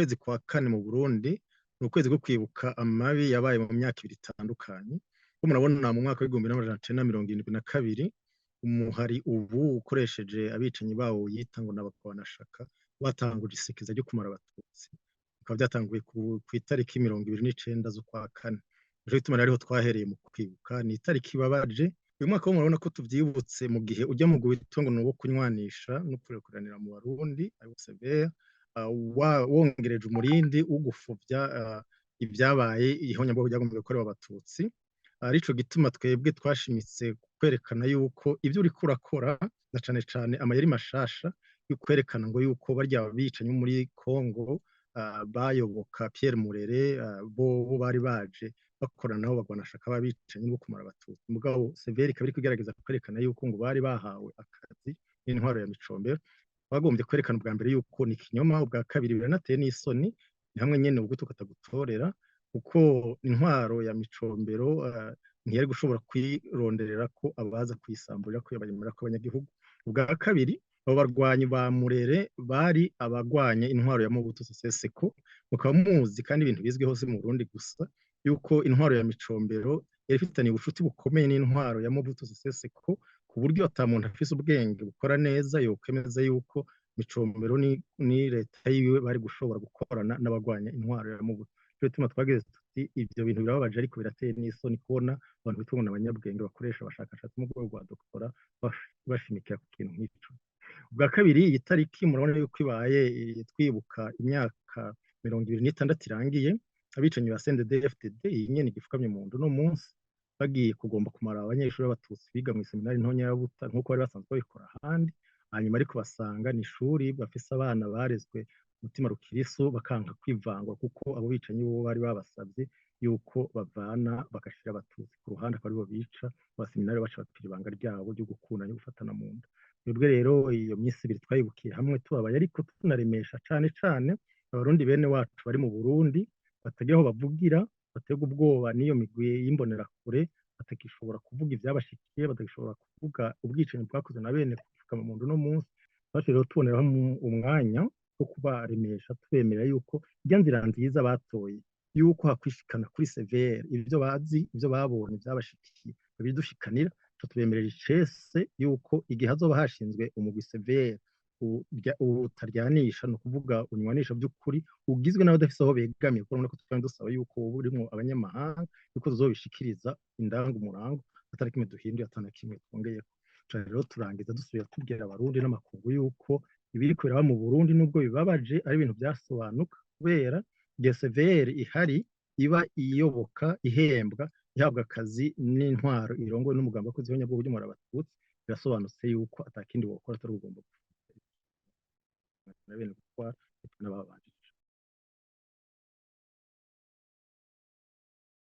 ukwezi kwa kane mu Burundi ni ukwezi ko kwibuka amabi yabaye mu myaka ibiri itandukanye. Ko murabona mu mwaka w'igihumbi n'amajana icenda na mirongo irindwi na kabiri umuhari ubu ukoresheje abicanyi bawo yita ngo n'abagwanashaka batanguje isekeza ryo kumara abatutsi. Bikaba byatanguye ku itariki mirongo ibiri n'icenda z'ukwa kane. Nico gituma rero ariho twahereye mu kwibuka, ni itariki ibabaje. Uyu mwaka wo murabona ko tuvyibutse mu gihe ujya mu guhitongo ni uwo kunywanisha no kurekuranira mu Barundi ariwo severe, wongereje umurindi wo gupfuvya ibyabaye ihonyabwoko ryagombaga gukorewa abatutsi. Arico gituma twebwe twashimitse kwerekana yuko ivyo uriko urakora na cane cane amayeri mashasha yo kwerekana ngo yuko barya bicanyi muri Kongo bayoboka Pierre Murere bo bari baje bakorana nabo bagwanashaka babicanyi bo kumara abatutsi. Mugabo severe ikaba iriko igerageza kwerekana yuko ngo bari bahawe akazi n'intwaro ya Micombero, bagombye kwerekana ubwa mbere yuko ni ikinyoma, ubwa kabiri biranateye n'isoni, ni hamwe nyene ubwo tukatagutorera kuko intwaro ya Micombero ntiyari gushobora kwironderera ko abaza kwisamburira ko yabayemera ko abanyagihugu. Ubwa kabiri abo barwanyi ba Murere bari abagwanya intwaro ya Mobutu Sese Seko, mukaba muzi kandi ibintu bizwi hose mu Burundi gusa yuko intwaro ya Micombero yari ifitaniye ubucuti bukomeye n'intwaro ya Mobutu Sese Seko, ku buryo ata muntu afise ubwenge bukora neza yokwemeza yuko Micombero ni leta yiwe bari gushobora gukorana n'abagwanya intwaro ya Mobutu. Nico gituma twagize tuti ivyo bintu birababaje ariko birateye n'isoni kubona abantu bitwa n'abanyabwenge bakoresha abashakashatsi mu rwego rwa doktora bashimikira ku kintu nk'ico. Ubwa kabiri iyi tariki murabona yuko ibaye twibuka imyaka 26 irangiye abicanyi ba CNDD-FDD iyi nyene igifukamye mu ndu no munsi bagiye kugomba kumara abanyeshuri b'abatutsi biga mu seminari ntonya ya Buta nkuko bari basanzwe babikora ahandi, hanyuma ariko basanga ni ishuri bafise abana barezwe umutima rukirisu bakanka kwivangwa kuko abo bicanyi bo bari babasabye yuko bavana bagashira abatutsi ku ruhande akaba aribo bica abaseminari baca bapfira ibanga ryabo ryo gukundana no gufatana mu nda. Twebwe rero iyo minsi ibiri twayibukiye hamwe tubabaye ariko tunaremesha cane cane abarundi bene wacu bari mu Burundi batagira aho bavugira, baterwa ubwoba n'iyo migwi y'imbonerakure, batagishobora kuvuga ivyabashikiye, batagishobora kuvuga ubwicanyi bwakozwe na bene kufukama mu ndu no munsi. Twaciye rero tuboneraho umwanya wo kubaremesha tubemerera yuko irya nzira nziza batoye yuko hakwishikana kuri severe ivyo bazi ivyo babonye vyabashikiye babidushikanira, tubemerera icese yuko igihe hazoba hashinzwe umugwi severe utaryanisha, ni ukuvuga unywanisha by'ukuri ugizwe n'abadafise aho begamiye, kuko urabona ko twari dusaba yuko wowe urimwo abanyamahanga yuko tuzobishikiriza indanga umurango atari kimwe duhinduye atana kimwe twongeyeko. Rero turangiza dusubira tubwira abarundi n'amakungu yuko ibiriko biraba mu Burundi nubwo bibabaje ari ibintu vyasobanuka kubera igihe severe ihari iba iyoboka ihembwa ihabwa akazi n'intwaro irongowe n'umugambi wakoze ihonyabwoko ry'umura abatutsi, birasobanutse yuko atakindi wokora atari ugomba n'ababanje